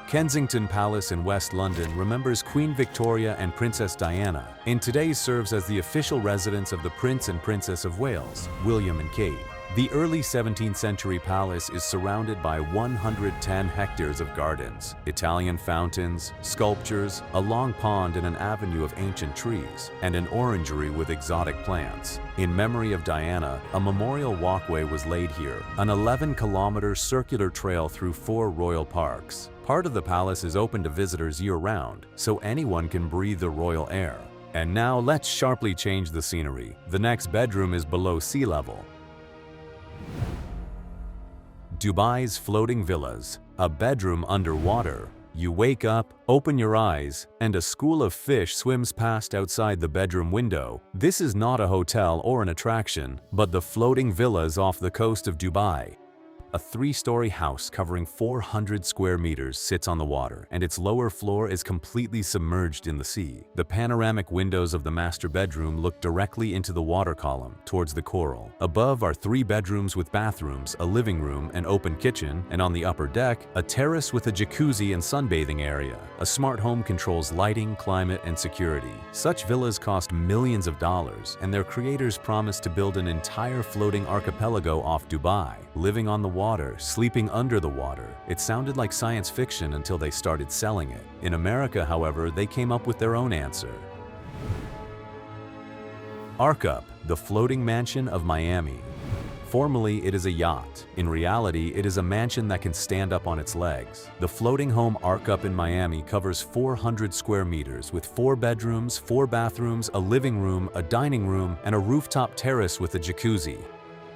Kensington Palace in West London remembers Queen Victoria and Princess Diana, and today serves as the official residence of the Prince and Princess of Wales, William and Kate. The early 17th century palace is surrounded by 110 hectares of gardens, Italian fountains, sculptures, a long pond and an avenue of ancient trees, and an orangery with exotic plants. In memory of Diana, a memorial walkway was laid here, an 11-kilometer circular trail through 4 royal parks. Part of the palace is open to visitors year-round, so anyone can breathe the royal air. And now let's sharply change the scenery. The next bedroom is below sea level. Dubai's floating villas, a bedroom underwater. You wake up, open your eyes, and a school of fish swims past outside the bedroom window. This is not a hotel or an attraction, but the floating villas off the coast of Dubai. A 3-story house covering 400 square meters sits on the water, and its lower floor is completely submerged in the sea. The panoramic windows of the master bedroom look directly into the water column, towards the coral. Above are 3 bedrooms with bathrooms, a living room, an open kitchen, and on the upper deck, a terrace with a jacuzzi and sunbathing area. A smart home controls lighting, climate, and security. Such villas cost millions of dollars, and their creators promise to build an entire floating archipelago off Dubai, living on the water, sleeping under the water. It sounded like science fiction until they started selling it. In America, however, they came up with their own answer. Arcup, the floating mansion of Miami. Formally, it is a yacht. In reality, it is a mansion that can stand up on its legs. The floating home Arcup in Miami covers 400 square meters with 4 bedrooms, 4 bathrooms, a living room, a dining room, and a rooftop terrace with a jacuzzi.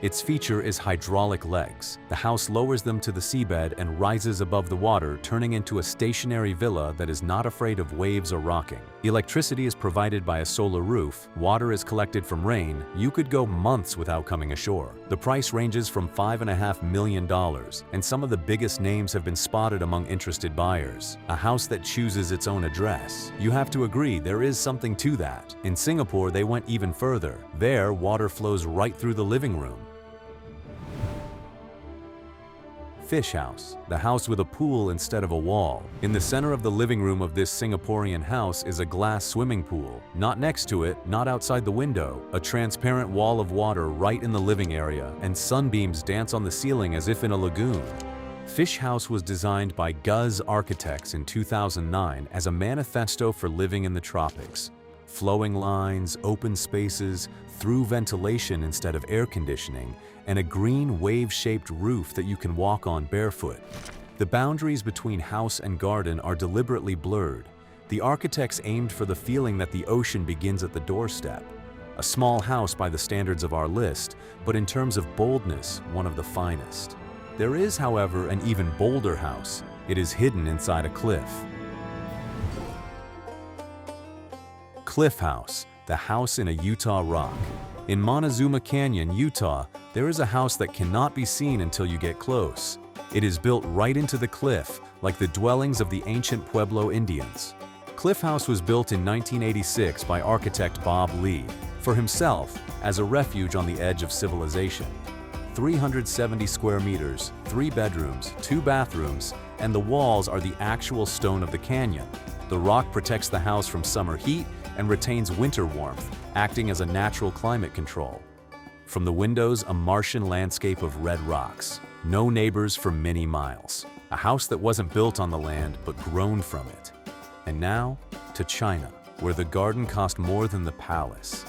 Its feature is hydraulic legs. The house lowers them to the seabed and rises above the water, turning into a stationary villa that is not afraid of waves or rocking. Electricity is provided by a solar roof, water is collected from rain. You could go months without coming ashore. The price ranges from $5.5 million, and some of the biggest names have been spotted among interested buyers. A house that chooses its own address. You have to agree, there is something to that. In Singapore, they went even further. There, water flows right through the living room. Fish house, the house with a pool instead of a wall. In the center of the living room of this Singaporean house is a glass swimming pool. Not next to it, not outside the window, a transparent wall of water right in the living area, and sunbeams dance on the ceiling as if in a lagoon. Fish House was designed by Guz Architects in 2009 as a manifesto for living in the tropics. Flowing lines, open spaces, through ventilation instead of air conditioning, and a green wave-shaped roof that you can walk on barefoot. The boundaries between house and garden are deliberately blurred. The architects aimed for the feeling that the ocean begins at the doorstep. A small house by the standards of our list, but in terms of boldness, one of the finest. There is, however, an even bolder house. It is hidden inside a cliff. Cliff House, the house in a Utah rock. In Montezuma Canyon, Utah, there is a house that cannot be seen until you get close. It is built right into the cliff, like the dwellings of the ancient Pueblo Indians. Cliff House was built in 1986 by architect Bob Lee, for himself, as a refuge on the edge of civilization. 370 square meters, 3 bedrooms, 2 bathrooms, and the walls are the actual stone of the canyon. The rock protects the house from summer heat and retains winter warmth, acting as a natural climate control. From the windows, a Martian landscape of red rocks. No neighbors for many miles. A house that wasn't built on the land, but grown from it. And now, to China, where the garden cost more than the palace.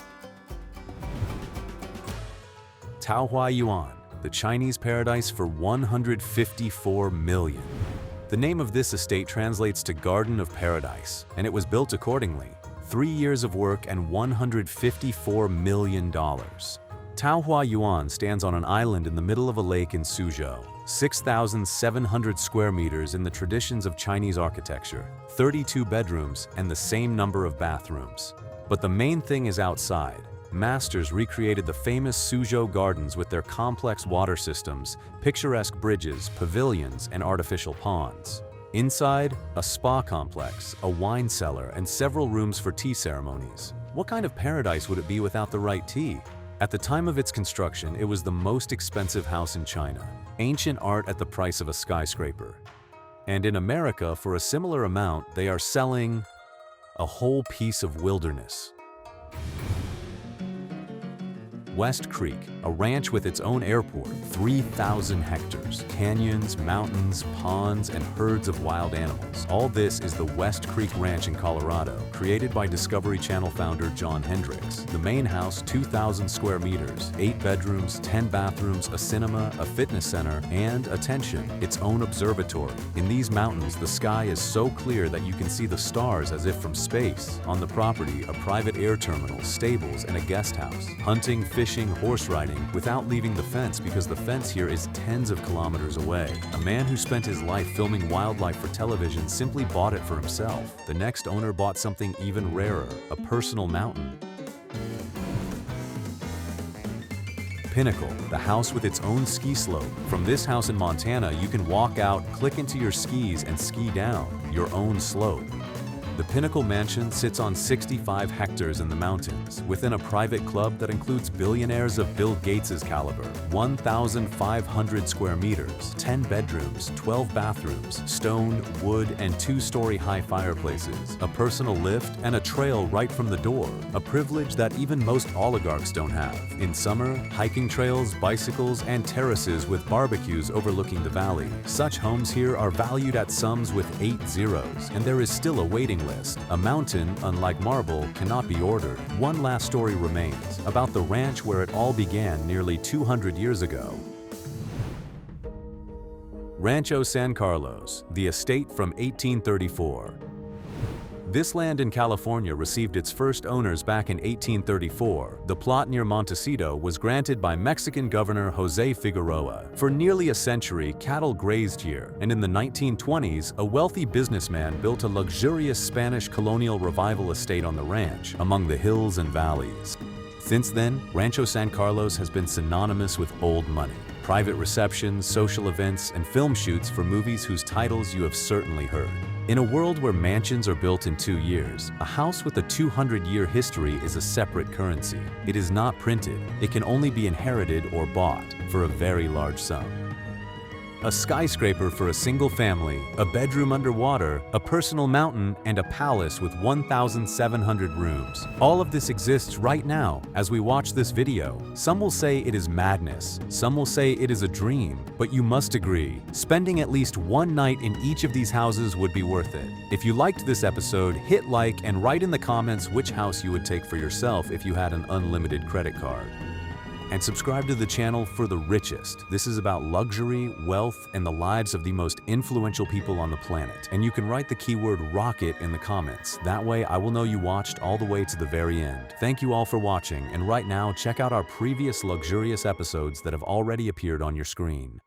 Taohua Yuan, the Chinese paradise for 154 million. The name of this estate translates to Garden of Paradise, and it was built accordingly. 3 years of work and $154 million. Taohua Yuan stands on an island in the middle of a lake in Suzhou, 6,700 square meters in the traditions of Chinese architecture, 32 bedrooms, and the same number of bathrooms. But the main thing is outside. Masters recreated the famous Suzhou gardens with their complex water systems, picturesque bridges, pavilions, and artificial ponds. Inside, a spa complex, a wine cellar, and several rooms for tea ceremonies. What kind of paradise would it be without the right tea? At the time of its construction, it was the most expensive house in China. Ancient art at the price of a skyscraper. And in America, for a similar amount, they are selling a whole piece of wilderness. West Creek, a ranch with its own airport, 3,000 hectares, canyons, mountains, ponds, and herds of wild animals. All this is the West Creek Ranch in Colorado, created by Discovery Channel founder John Hendricks. The main house, 2,000 square meters, 8 bedrooms, 10 bathrooms, a cinema, a fitness center, and, attention, its own observatory. In these mountains, the sky is so clear that you can see the stars as if from space. On the property, a private air terminal, stables, and a guest house. Hunting, fishing, horse riding, gardening without leaving the fence because the fence here is tens of kilometers away. A man who spent his life filming wildlife for television simply bought it for himself. The next owner bought something even rarer, a personal mountain. Pinnacle, the house with its own ski slope. From this house in Montana, you can walk out, click into your skis, and ski down your own slope. The Pinnacle Mansion sits on 65 hectares in the mountains, within a private club that includes billionaires of Bill Gates' caliber. 1,500 square meters, 10 bedrooms, 12 bathrooms, stone, wood, and 2-story high fireplaces, a personal lift, and a trail right from the door, a privilege that even most oligarchs don't have. In summer, hiking trails, bicycles, and terraces with barbecues overlooking the valley. Such homes here are valued at sums with 8 zeros, and there is still a waiting list. A mountain, unlike marble, cannot be ordered. One last story remains, about the ranch where it all began nearly 200 years ago. Rancho San Carlos, the estate from 1834. This land in California received its first owners back in 1834. The plot near Montecito was granted by Mexican Governor Jose Figueroa. For nearly a century, cattle grazed here, and in the 1920s, a wealthy businessman built a luxurious Spanish colonial revival estate on the ranch, among the hills and valleys. Since then, Rancho San Carlos has been synonymous with old money. Private receptions, social events, and film shoots for movies whose titles you have certainly heard. In a world where mansions are built in 2 years, a house with a 200-year history is a separate currency. It is not printed. It can only be inherited or bought for a very large sum. A skyscraper for a single family, a bedroom underwater, a personal mountain, and a palace with 1,700 rooms. All of this exists right now as we watch this video. Some will say it is madness, some will say it is a dream, but you must agree, spending at least one night in each of these houses would be worth it. If you liked this episode, hit like and write in the comments which house you would take for yourself if you had an unlimited credit card. And subscribe to the channel for the richest. This is about luxury, wealth, and the lives of the most influential people on the planet. And you can write the keyword rocket in the comments. That way I will know you watched all the way to the very end. Thank you all for watching, and right now check out our previous luxurious episodes that have already appeared on your screen.